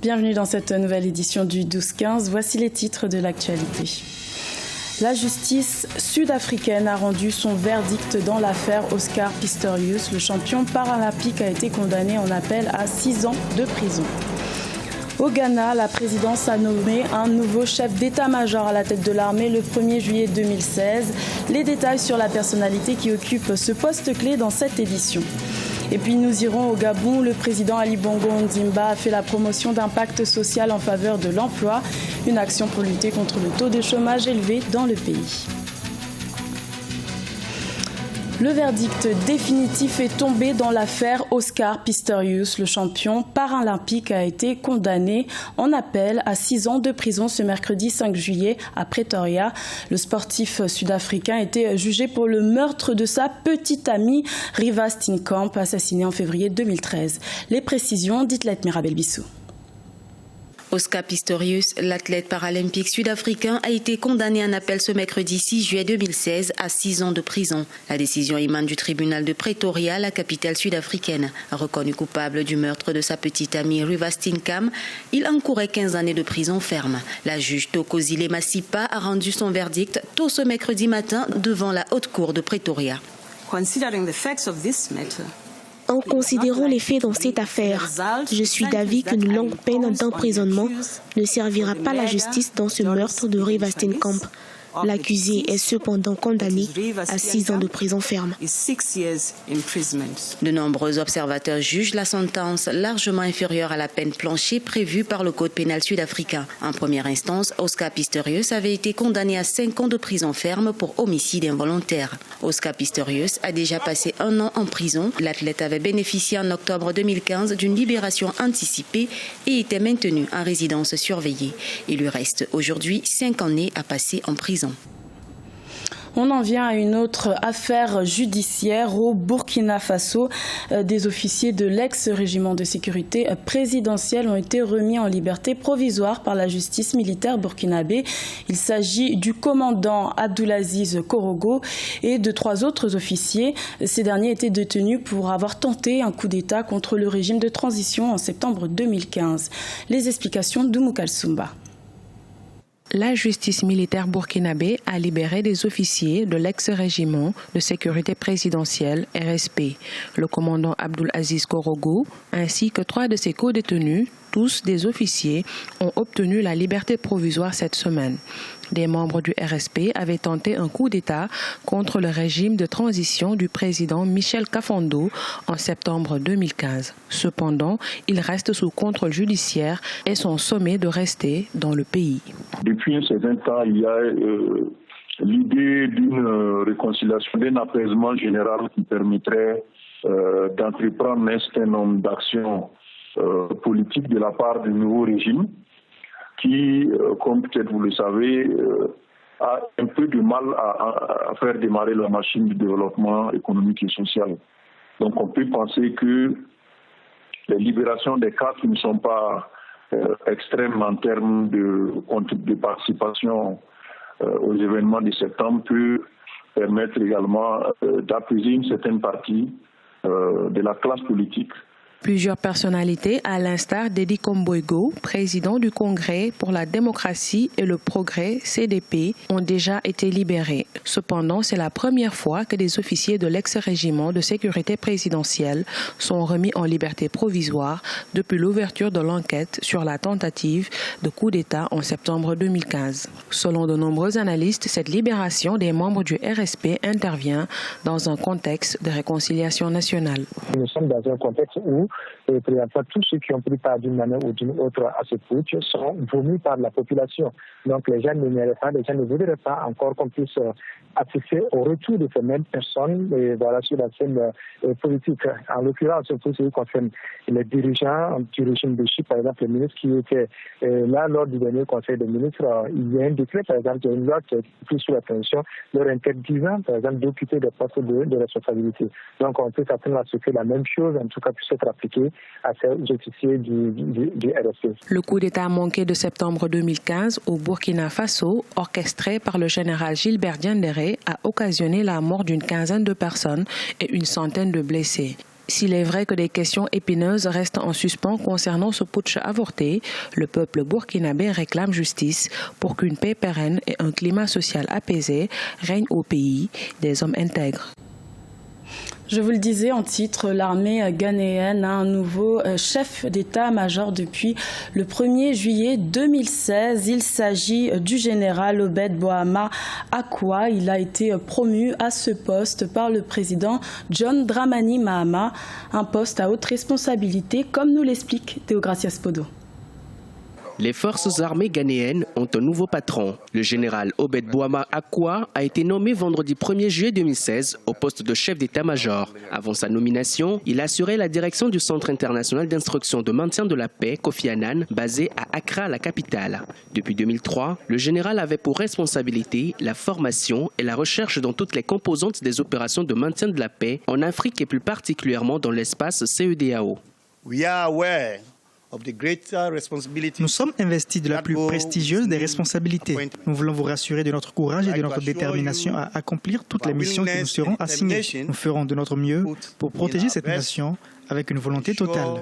Bienvenue dans cette nouvelle édition du 12-15. Voici les titres de l'actualité. La justice sud-africaine a rendu son verdict dans l'affaire Oscar Pistorius. Le champion paralympique a été condamné en appel à 6 ans de prison. Au Ghana, la présidence a nommé un nouveau chef d'état-major à la tête de l'armée le 1er juillet 2016. Les détails sur la personnalité qui occupe ce poste clé dans cette édition. Et puis nous irons au Gabon. Le président Ali Bongo Ondimba a fait la promotion d'un pacte social en faveur de l'emploi, une action pour lutter contre le taux de chômage élevé dans le pays. Le verdict définitif est tombé dans l'affaire Oscar Pistorius. Le champion paralympique a été condamné en appel à 6 ans de prison ce mercredi 5 juillet à Pretoria. Le sportif sud-africain était jugé pour le meurtre de sa petite amie Riva Steenkamp, assassinée en février 2013. Les précisions d'Itlet Mirabel Bissou. Oscar Pistorius, l'athlète paralympique sud-africain, a été condamné en appel ce mercredi 6 juillet 2016 à 6 ans de prison. La décision émane du tribunal de Pretoria, la capitale sud-africaine. Reconnu coupable du meurtre de sa petite amie Riva Steenkamp, il encourait 15 années de prison ferme. La juge Thokozile Masipa a rendu son verdict tôt ce mercredi matin devant la haute cour de Pretoria. En considérant les faits dans cette affaire, je suis d'avis qu'une longue peine d'emprisonnement ne servira pas la justice dans ce meurtre de Riva Steenkamp. L'accusé est cependant condamné à 6 ans de prison ferme. De nombreux observateurs jugent la sentence largement inférieure à la peine planchée prévue par le code pénal sud-africain. En première instance, Oscar Pistorius avait été condamné à 5 ans de prison ferme pour homicide involontaire. Oscar Pistorius a déjà passé 1 an en prison. L'athlète avait bénéficié en octobre 2015 d'une libération anticipée et était maintenu en résidence surveillée. Il lui reste aujourd'hui 5 années à passer en prison. On en vient à une autre affaire judiciaire au Burkina Faso. Des officiers de l'ex-régiment de sécurité présidentielle ont été remis en liberté provisoire par la justice militaire burkinabé. Il s'agit du commandant Abdulaziz Korogo et de 3 autres officiers. Ces derniers étaient détenus pour avoir tenté un coup d'État contre le régime de transition en septembre 2015. Les explications d'Oumou Kalsoumba. La justice militaire burkinabé a libéré des officiers de l'ex-régiment de sécurité présidentielle RSP, le commandant Abdulaziz Korogo, ainsi que 3 de ses co-détenus, tous des officiers, ont obtenu la liberté provisoire cette semaine. Des membres du RSP avaient tenté un coup d'État contre le régime de transition du président Michel Kafando en septembre 2015. Cependant, ils restent sous contrôle judiciaire et sont sommés de rester dans le pays. Depuis un certain temps, il y a l'idée d'une réconciliation, d'un apaisement général qui permettrait d'entreprendre un certain nombre d'actions politiques de la part du nouveau régime qui, comme peut-être vous le savez, a un peu de mal à faire démarrer la machine du développement économique et social. Donc on peut penser que les libérations des cas qui ne sont pas extrêmes en termes de participation aux événements de septembre peut permettre également d'apaiser une certaine partie de la classe politique. Plusieurs personnalités, à l'instar d'Edi Komboigo, président du Congrès pour la démocratie et le progrès CDP, ont déjà été libérés. Cependant, c'est la première fois que des officiers de l'ex-régiment de sécurité présidentielle sont remis en liberté provisoire depuis l'ouverture de l'enquête sur la tentative de coup d'État en septembre 2015. Selon de nombreux analystes, cette libération des membres du RSP intervient dans un contexte de réconciliation nationale. Nous sommes dans un contexte où présentement, tous ceux qui ont pris part d'une manière ou d'une autre à ce putsch sont vomis par la population. Donc les gens ne voudraient pas encore qu'on puisse assister au retour de ces mêmes personnes sur la scène politique. En l'occurrence, pour ce qui concerne les dirigeants du régime de Chypre, par exemple, les ministres qui étaient là lors du dernier conseil des ministres, il y a un décret, par exemple, il y a une loi qui est prise sous la tension, leur interdisant, par exemple, d'occuper des postes de responsabilité. Donc on peut s'attendre à ce que la même chose, en tout cas, puisse être appliquée à ces officiers du RSP. Le coup d'État manqué de septembre 2015 au Burkina Faso, orchestré par le général Gilbert Diendéré, a occasionné la mort d'une 15aine de personnes et une centaine de blessés. S'il est vrai que des questions épineuses restent en suspens concernant ce putsch avorté, le peuple burkinabé réclame justice pour qu'une paix pérenne et un climat social apaisé règnent au pays, des hommes intègres. Je vous le disais en titre, l'armée ghanéenne a un nouveau chef d'état-major depuis le 1er juillet 2016. Il s'agit du général Obed Boama Akwa. Il a été promu à ce poste par le président John Dramani Mahama, un poste à haute responsabilité, comme nous l'explique Théogracias Podo. Les forces armées ghanéennes ont un nouveau patron. Le général Obed Boama Akwa a été nommé vendredi 1er juillet 2016 au poste de chef d'état-major. Avant sa nomination, il assurait la direction du Centre international d'instruction de maintien de la paix, Kofi Annan, basé à Accra, la capitale. Depuis 2003, le général avait pour responsabilité la formation et la recherche dans toutes les composantes des opérations de maintien de la paix en Afrique et plus particulièrement dans l'espace CEDEAO. Nous sommes investis de la plus prestigieuse des responsabilités. Nous voulons vous rassurer de notre courage et de notre détermination à accomplir toutes les missions qui nous seront assignées. Nous ferons de notre mieux pour protéger cette nation avec une volonté totale.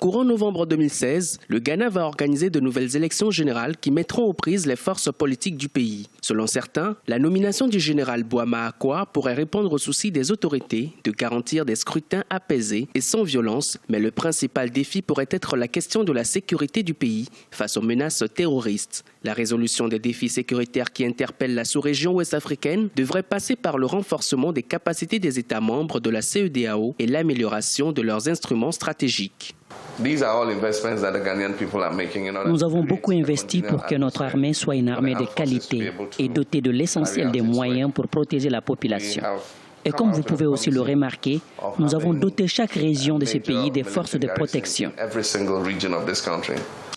Courant novembre 2016, le Ghana va organiser de nouvelles élections générales qui mettront aux prises les forces politiques du pays. Selon certains, la nomination du général Boama Akwa pourrait répondre aux soucis des autorités de garantir des scrutins apaisés et sans violence, mais le principal défi pourrait être la question de la sécurité du pays face aux menaces terroristes. La résolution des défis sécuritaires qui interpellent la sous-région ouest-africaine devrait passer par le renforcement des capacités des États membres de la CEDEAO et l'amélioration de leurs instruments stratégiques. Nous avons beaucoup investi pour que notre armée soit une armée de qualité et dotée de l'essentiel des moyens pour protéger la population. Et comme vous pouvez aussi le remarquer, nous avons doté chaque région de ce pays des forces de protection.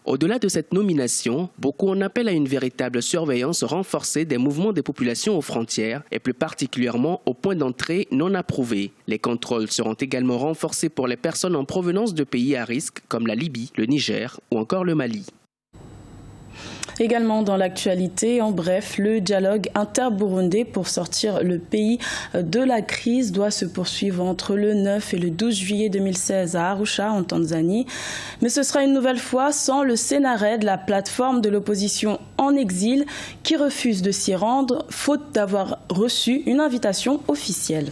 Au-delà de cette nomination, beaucoup en appellent à une véritable surveillance renforcée des mouvements des populations aux frontières et plus particulièrement aux points d'entrée non approuvés. Les contrôles seront également renforcés pour les personnes en provenance de pays à risque comme la Libye, le Niger ou encore le Mali. Également dans l'actualité, en bref, le dialogue inter-burundais pour sortir le pays de la crise doit se poursuivre entre le 9 et le 12 juillet 2016 à Arusha, en Tanzanie. Mais ce sera une nouvelle fois sans le Sénared, la plateforme de l'opposition en exil, qui refuse de s'y rendre, faute d'avoir reçu une invitation officielle.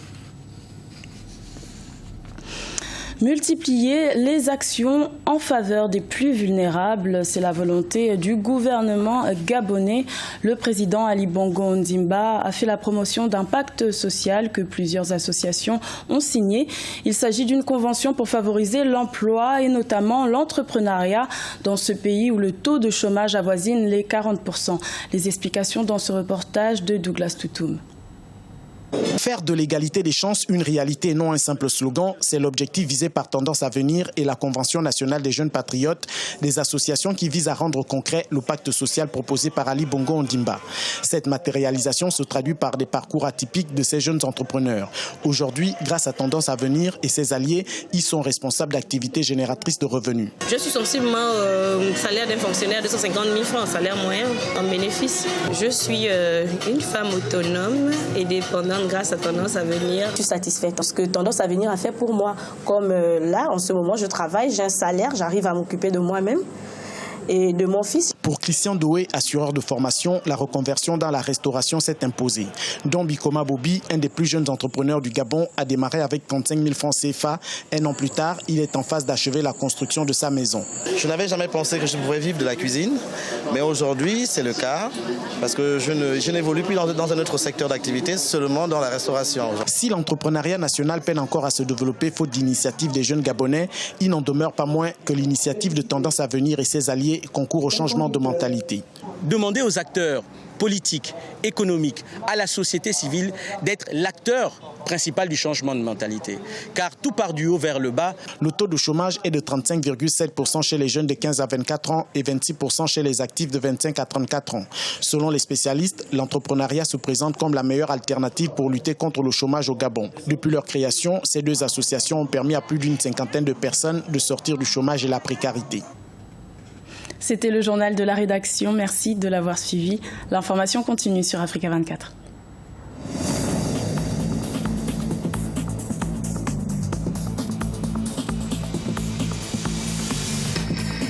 Multiplier les actions en faveur des plus vulnérables, c'est la volonté du gouvernement gabonais. Le président Ali Bongo Ondimba a fait la promotion d'un pacte social que plusieurs associations ont signé. Il s'agit d'une convention pour favoriser l'emploi et notamment l'entrepreneuriat dans ce pays où le taux de chômage avoisine les 40%. Les explications dans ce reportage de Douglas Toutoum. Faire de l'égalité des chances une réalité et non un simple slogan, c'est l'objectif visé par Tendance à venir et la Convention nationale des jeunes patriotes, des associations qui visent à rendre concret le pacte social proposé par Ali Bongo Ondimba. Cette matérialisation se traduit par des parcours atypiques de ces jeunes entrepreneurs. Aujourd'hui, grâce à Tendance à venir et ses alliés, ils sont responsables d'activités génératrices de revenus. Je suis sensiblement au salaire d'un fonctionnaire de 250 000 francs, salaire moyen en bénéfice. Je suis une femme autonome et dépendante grâce à Tendance à venir. Je suis satisfaite parce que Tendance à venir a fait pour moi. Comme là, en ce moment, je travaille, j'ai un salaire, j'arrive à m'occuper de moi-même et de mon fils. Pour Christian Doué, assureur de formation, la reconversion dans la restauration s'est imposée. Don Bikoma Bobi, un des plus jeunes entrepreneurs du Gabon, a démarré avec 35 000 francs CFA. Un an plus tard, il est en phase d'achever la construction de sa maison. Je n'avais jamais pensé que je pourrais vivre de la cuisine, mais aujourd'hui, c'est le cas, parce que je n'évolue plus dans un autre secteur d'activité, seulement dans la restauration. Si l'entrepreneuriat national peine encore à se développer faute d'initiatives des jeunes Gabonais, il n'en demeure pas moins que l'initiative de Tendance à venir et ses alliés concourt au changement de mentalité. Demander aux acteurs politiques, économiques, à la société civile d'être l'acteur principal du changement de mentalité. Car tout part du haut vers le bas. Le taux de chômage est de 35,7% chez les jeunes de 15 à 24 ans et 26% chez les actifs de 25 à 34 ans. Selon les spécialistes, l'entrepreneuriat se présente comme la meilleure alternative pour lutter contre le chômage au Gabon. Depuis leur création, ces deux associations ont permis à plus d'une cinquantaine de personnes de sortir du chômage et la précarité. C'était le journal de la rédaction. Merci de l'avoir suivi. L'information continue sur Africa 24.